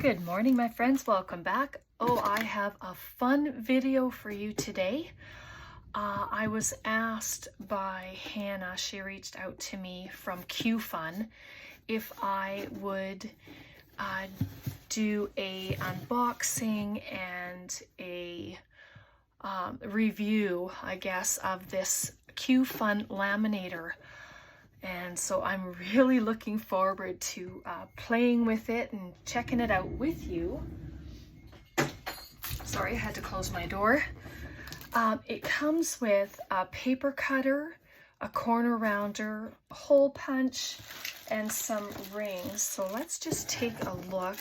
Good morning, my friends. Welcome back. I have a fun video for you today. I was asked by Hannah, she reached out to me from QFun, if I would do a unboxing and a review, I guess, of this QFun laminator. And so I'm really looking forward to playing with it and checking it out with you. Sorry, I had to close my door. It comes with a paper cutter, a corner rounder, a hole punch, and some rings. So let's just take a look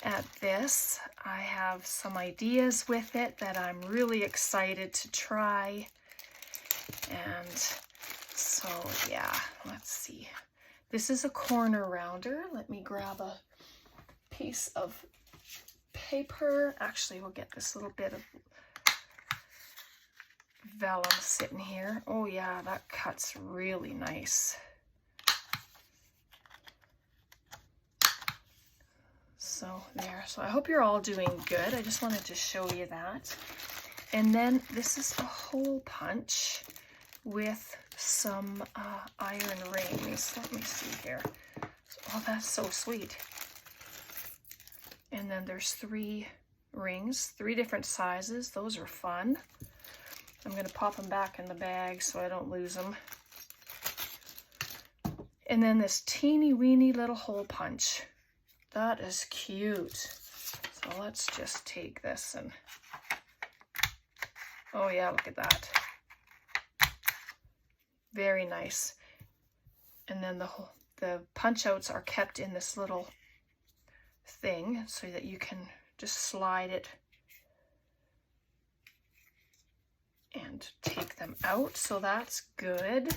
at this. I have some ideas with it that I'm really excited to try. And so yeah, let's see. This is a corner rounder. Let me grab a piece of paper. Actually, we'll get this little bit of vellum sitting here. Oh yeah, that cuts really nice. So there. So I hope you're all doing good. I just wanted to show you that. And then this is a hole punch with some iron rings. Let me see here. Oh, that's so sweet. And then there's 3 rings, 3 different sizes. Those are fun. I'm going to pop them back in the bag so I don't lose them. And then this teeny weeny little hole punch. That is cute. So let's just take this and, oh yeah, look at that. Very nice. And then the punch outs are kept in this little thing so that you can just slide it and take them out. So that's good.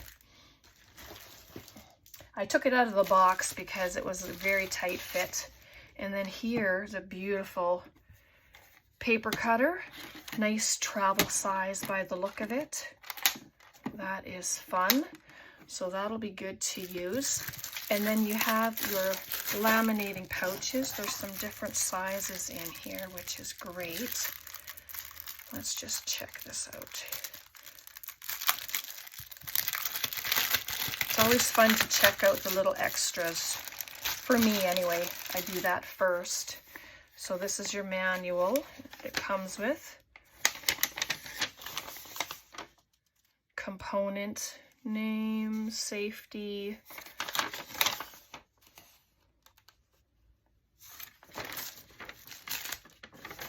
I took it out of the box because it was a very tight fit. And then here's a beautiful paper cutter. Nice travel size by the look of it. That is fun. So that'll be good to use. And then you have your laminating pouches. There's some different sizes in here, which is great. Let's just check this out. It's always fun to check out the little extras. For me anyway, I do that first. So this is your manual it comes with. Component name, safety,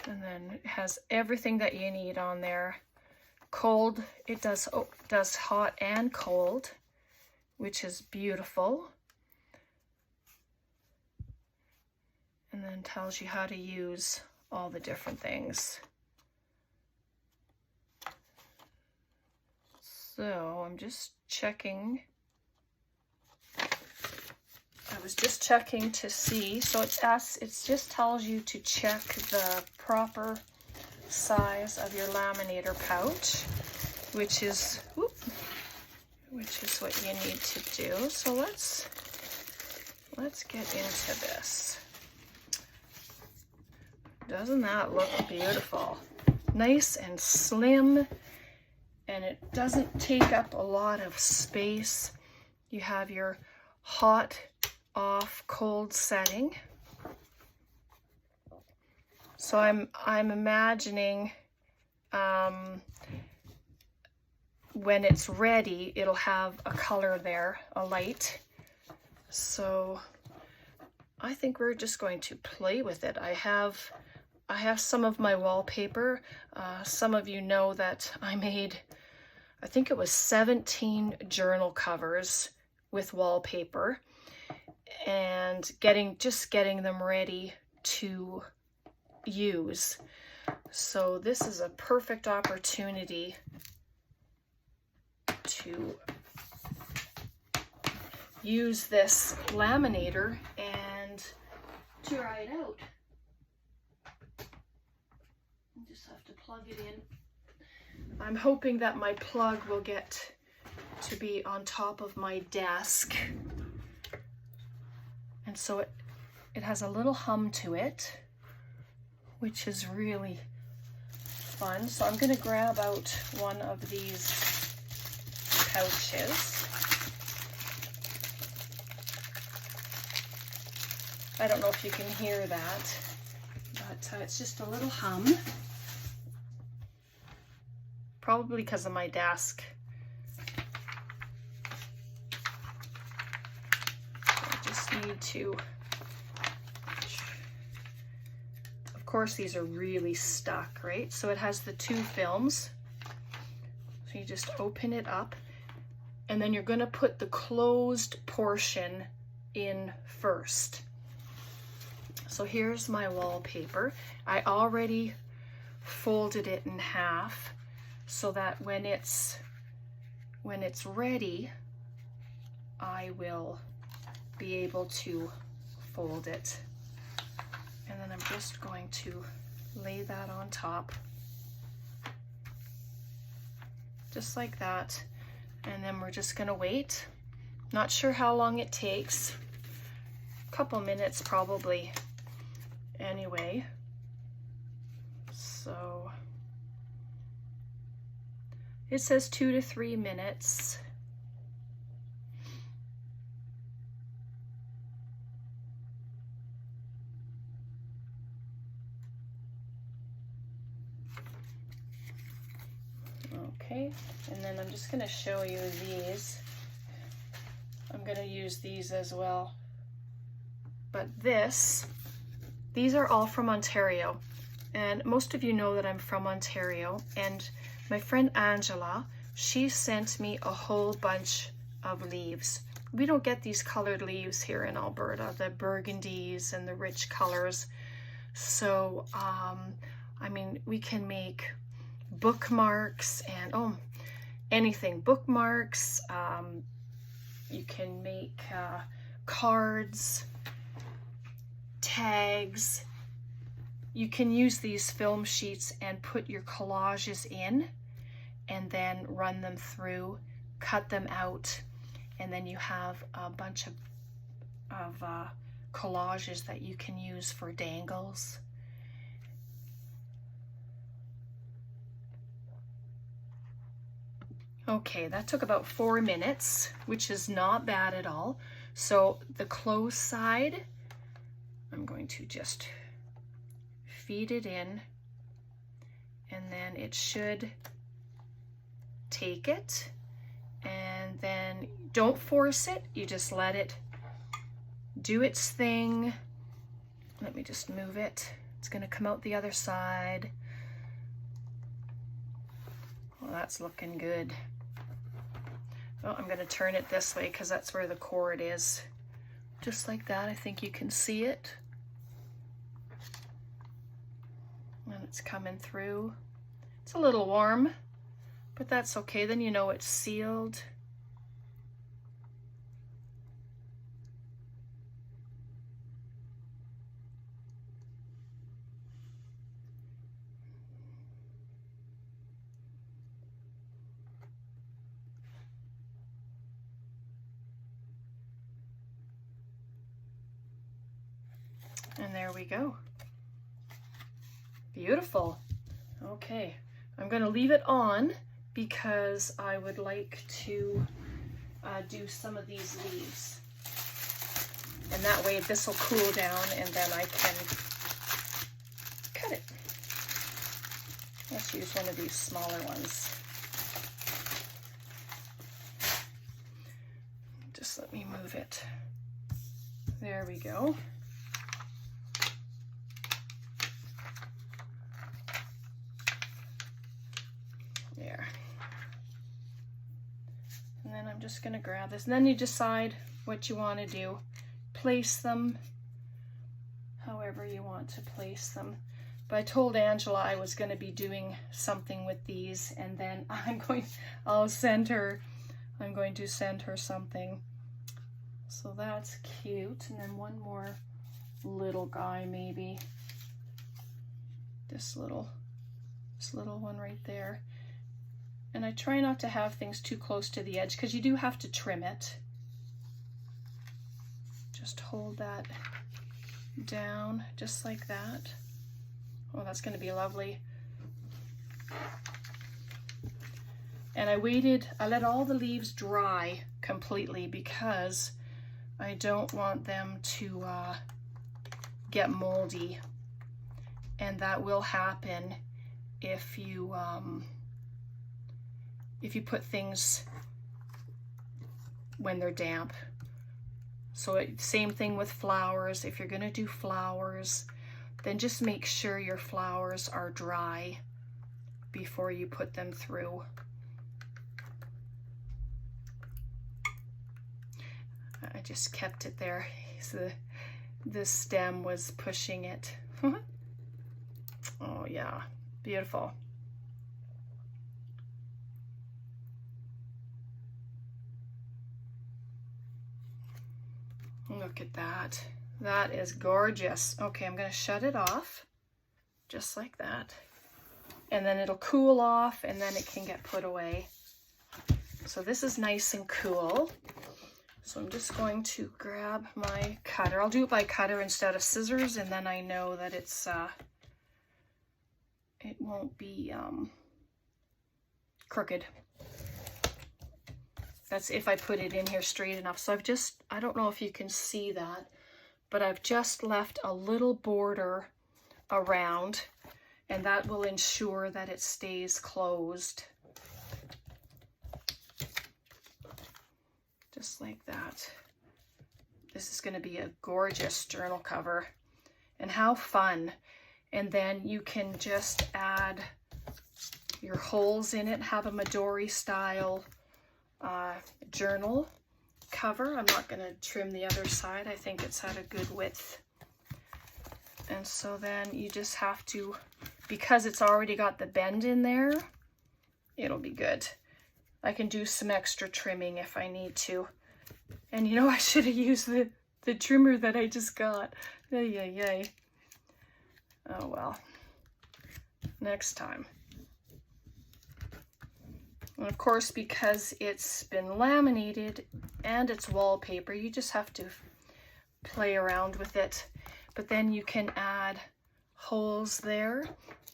and then it has everything that you need on there. Cold, it does hot and cold, which is beautiful. And then tells you how to use all the different things. So I'm just checking. I was just checking to see. So it just tells you to check the proper size of your laminator pouch, which is what you need to do. So let's get into this. Doesn't that look beautiful? Nice and slim. And it doesn't take up a lot of space. You have your hot, off, cold setting. So I'm imagining when it's ready, it'll have a color there, a light. So I think we're just going to play with it. I have some of my wallpaper. Some of you know that I made, I think it was 17 journal covers with wallpaper, and just getting them ready to use. So this is a perfect opportunity to use this laminator and try it out. Just have to plug it in. I'm hoping that my plug will get to be on top of my desk, and so it has a little hum to it, which is really fun. So I'm going to grab out one of these pouches. I don't know if you can hear that, but it's just a little hum. Probably because of my desk. I just need to, of course these are really stuck, right? So it has the 2 films. So you just open it up, and then you're going to put the closed portion in first. So here's my wallpaper. I already folded it in half so that when it's ready, I will be able to fold it. And then I'm just going to lay that on top, just like that. And then we're just gonna wait. Not sure how long it takes. A couple minutes probably. Anyway, so it says 2 to 3 minutes. Okay, and then I'm just going to show you these. I'm going to use these as well. But these are all from Ontario, and most of you know that I'm from Ontario, and my friend Angela, she sent me a whole bunch of leaves. We don't get these colored leaves here in Alberta, the burgundies and the rich colors. So, I mean, we can make bookmarks and anything, bookmarks. You can make cards, tags. You can use these film sheets and put your collages in and then run them through, cut them out, and then you have a bunch of collages that you can use for dangles. Okay, that took about 4 minutes, which is not bad at all. So the closed side, I'm going to just feed it in, and then it should take it, and then don't force it, you just let it do its thing. Let me just move it. It's going to come out the other side. Well, that's looking good. Oh, I'm going to turn it this way because that's where the cord is. Just like that. I think you can see it. And it's coming through. It's a little warm, but that's okay. Then you know it's sealed. And there we go. Beautiful. Okay, I'm going to leave it on because I would like to do some of these leaves. And that way this will cool down and then I can cut it. Let's use one of these smaller ones. Just let me move it. There we go. There. And then I'm just going to grab this, and then you decide what you want to do. Place them however you want to place them. But I told Angela I was going to be doing something with these, and then I'm going to send her something. So that's cute. And then one more little guy, maybe. This little one right there. And I try not to have things too close to the edge because you do have to trim it. Just hold that down just like that. Oh, that's going to be lovely. And I let all the leaves dry completely because I don't want them to get moldy. And that will happen if you put things when they're damp. So same thing with flowers. If you're going to do flowers, then just make sure your flowers are dry before you put them through. I just kept it there. So the stem was pushing it. Oh yeah, beautiful. Look at that. That is gorgeous. Okay, I'm going to shut it off just like that. And then it'll cool off and then it can get put away. So this is nice and cool. So I'm just going to grab my cutter. I'll do it by cutter instead of scissors, and then I know that it's it won't be crooked. That's if I put it in here straight enough. So I don't know if you can see that, but I've just left a little border around, and that will ensure that it stays closed. Just like that. This is going to be a gorgeous journal cover. And how fun. And then you can just add your holes in it, have a Midori style journal cover. I'm not going to trim the other side. I think it's at a good width. And so then you just have to, because it's already got the bend in there, it'll be good. I can do some extra trimming if I need to. And you know, I should have used the trimmer that I just got. Yay. Oh well. Next time. And of course, because it's been laminated and it's wallpaper, you just have to play around with it. But then you can add holes there.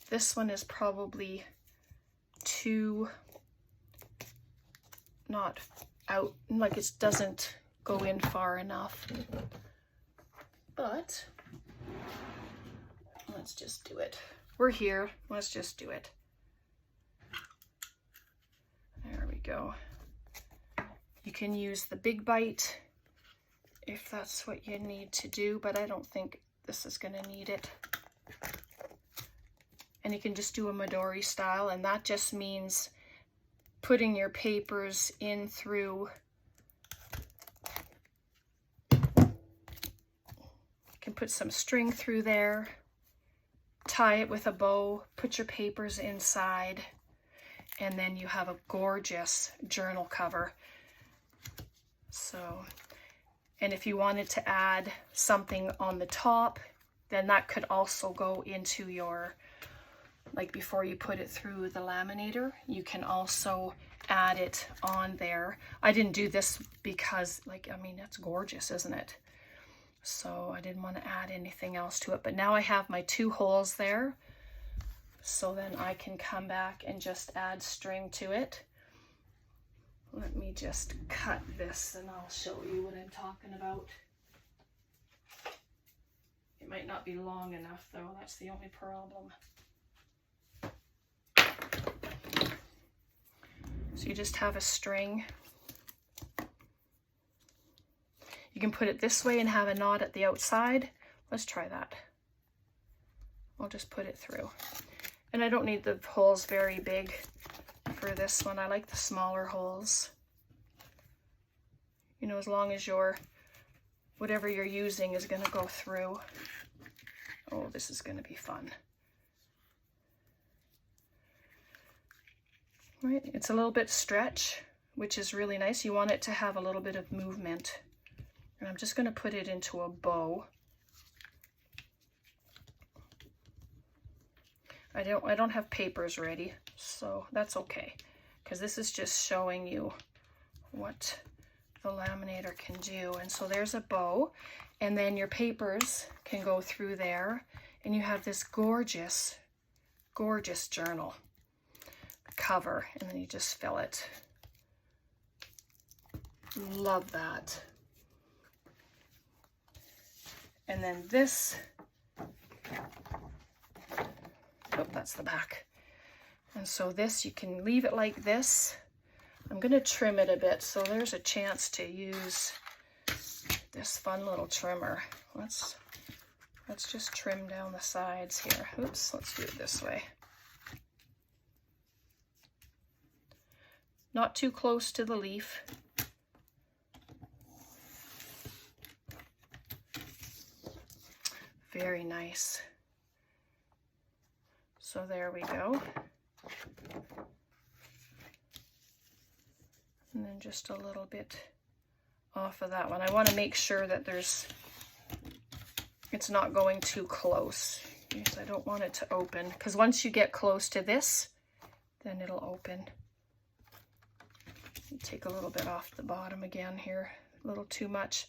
This one is probably too not out, like it doesn't go in far enough. But let's just do it. We're here, let's just do it. There we go. You can use the big bite if that's what you need to do, but I don't think this is going to need it. And you can just do a Midori style, and that just means putting your papers in through. You can put some string through there, tie it with a bow, put your papers inside, and then you have a gorgeous journal cover. So, and if you wanted to add something on the top, then that could also go into your, like before you put it through the laminator, you can also add it on there. I didn't do this because, like, I mean, that's gorgeous, isn't it? So I didn't want to add anything else to it, but now I have my 2 holes there. So then I can come back and just add string to it. Let me just cut this and I'll show you what I'm talking about. It might not be long enough though, that's the only problem. So you just have a string. You can put it this way and have a knot at the outside. Let's try that. I'll just put it through. And I don't need the holes very big for this one. I like the smaller holes. You know, as long as whatever you're using is going to go through. Oh, this is going to be fun. Right, it's a little bit stretch, which is really nice. You want it to have a little bit of movement. And I'm just going to put it into a bow. I don't have papers ready, so that's okay, because this is just showing you what the laminator can do. And so there's a bow, and then your papers can go through there, and you have this gorgeous, gorgeous journal cover, and then you just fill it. Love that. And then this, oh, that's the back. And so this, you can leave it like this. I'm going to trim it a bit, so there's a chance to use this fun little trimmer. Let's just trim down the sides here. Oops, let's do it this way. Not too close to the leaf. Very nice. So there we go. And then just a little bit off of that one. I want to make sure that it's not going too close, because I don't want it to open, because once you get close to this, then it'll open. Take a little bit off the bottom again here, a little too much.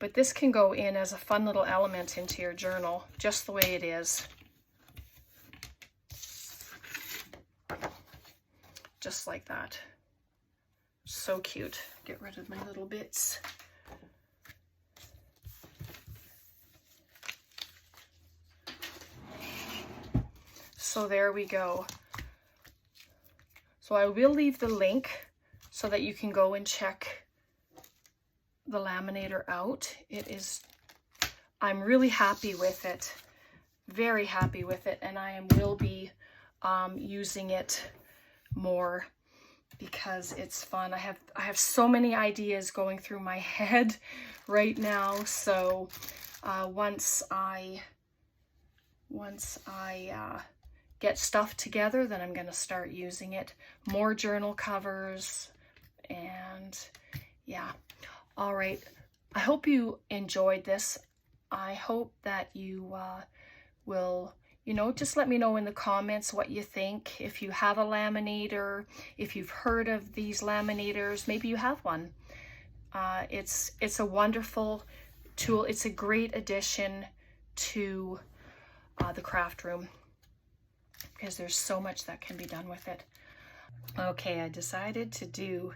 But this can go in as a fun little element into your journal, just the way it is. Just like that. So cute. Get rid of my little bits. So there we go. So I will leave the link so that you can go and check the laminator out. I'm really happy with it. Very happy with it, and I will be using it more because it's fun. I have so many ideas going through my head right now. So once I get stuff together, then I'm going to start using it. More journal covers, and yeah. All right. I hope you enjoyed this. I hope that you will, just let me know in the comments what you think. If you have a laminator, if you've heard of these laminators, maybe you have one. It's a wonderful tool. It's a great addition to the craft room, because there's so much that can be done with it. Okay, I decided to do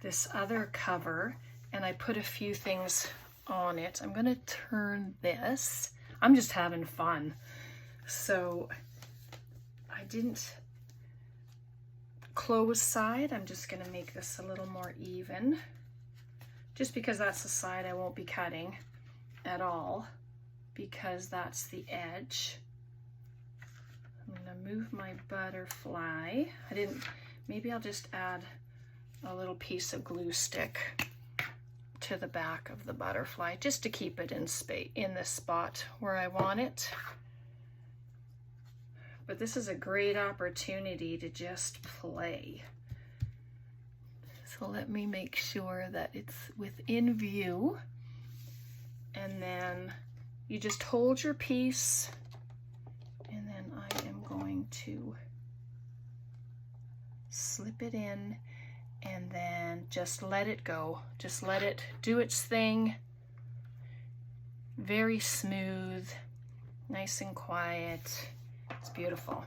this other cover, and I put a few things on it. I'm gonna turn this. I'm just having fun. So I didn't close side. I'm just gonna make this a little more even, just because that's the side I won't be cutting at all, because that's the edge. I'm gonna move my butterfly. Maybe I'll just add a little piece of glue stick to the back of the butterfly, just to keep it in the spot where I want it. But this is a great opportunity to just play. So let me make sure that it's within view, and then you just hold your piece, and then I am going to slip it in, and then just let it go. Just let it do its thing. Very smooth, nice and quiet. It's beautiful.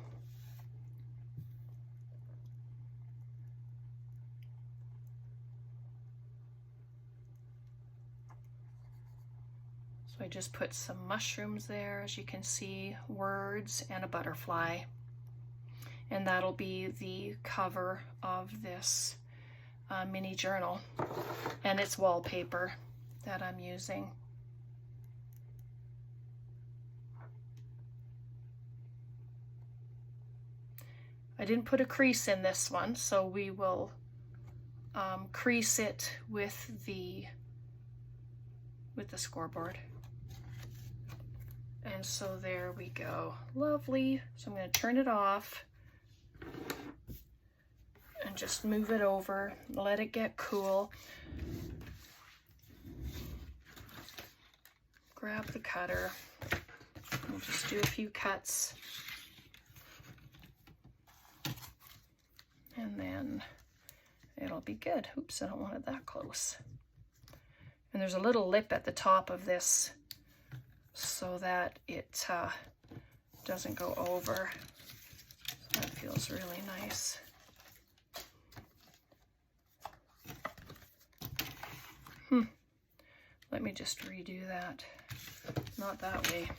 So I just put some mushrooms there, as you can see, words, and a butterfly. And that'll be the cover of this mini journal, and it's wallpaper that I'm using. I didn't put a crease in this one, so we will crease it with the scoreboard. And so there we go. Lovely. So I'm going to turn it off and just move it over, let it get cool. Grab the cutter. We'll just do a few cuts. And then it'll be good. Oops, I don't want it that close. And there's a little lip at the top of this so that it doesn't go over. So that feels really nice. Let me just redo that. Not that way.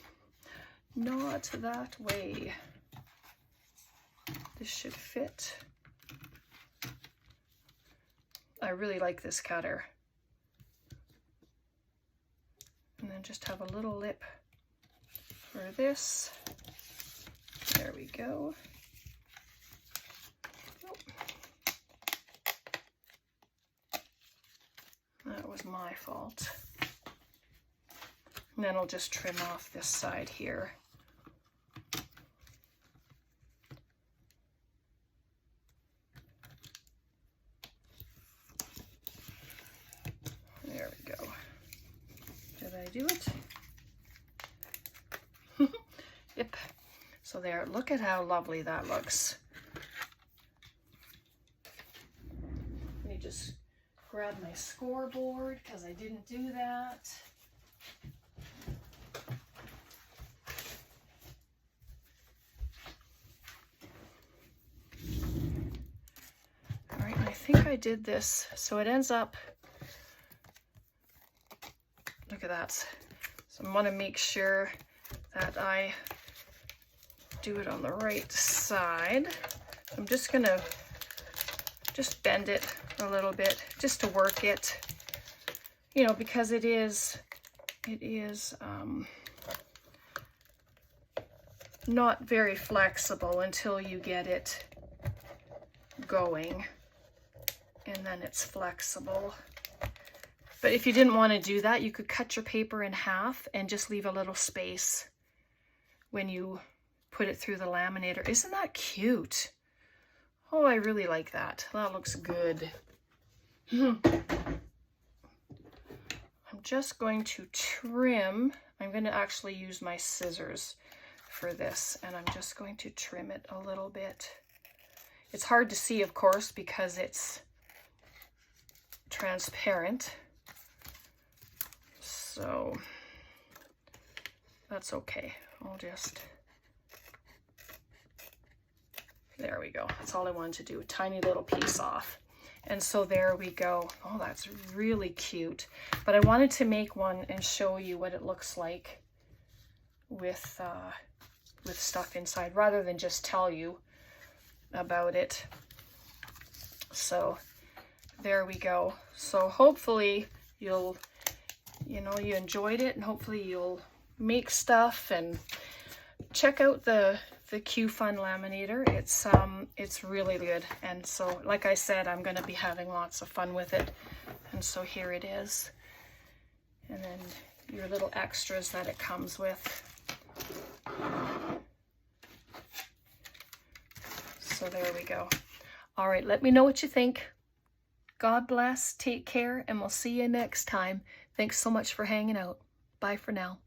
Not that way. This should fit. I really like this cutter. And then just have a little lip for this. There we go. Oh. That was my fault. And then I'll just trim off this side here. There we go. Did I do it? Yep. So there, look at how lovely that looks. Let me just grab my scoreboard because I didn't do that. All right, I think I did this. So it ends up, look at that. So I want to make sure that I do it on the right side. I'm just gonna just bend it a little bit just to work it, you know, because it is not very flexible until you get it going, and then it's flexible. But if you didn't want to do that, you could cut your paper in half and just leave a little space when you put it through the laminator. Isn't that cute? Oh, I really like that. That looks good. I'm just going to trim. I'm going to actually use my scissors for this, and I'm just going to trim it a little bit. It's hard to see, of course, because it's transparent. So that's okay. I'll just, there we go. That's all I wanted to do, a tiny little piece off. And so there we go. Oh, that's really cute. But I wanted to make one and show you what it looks like with stuff inside, rather than just tell you about it. So there we go. So hopefully you enjoyed it, and hopefully you'll make stuff and check out the QFun laminator. It's really good, and so like I said, I'm going to be having lots of fun with it. And so here it is, and then your little extras that it comes with. So there we go. All right, let me know what you think. God bless, take care, and we'll see you next time. Thanks so much for hanging out. Bye for now.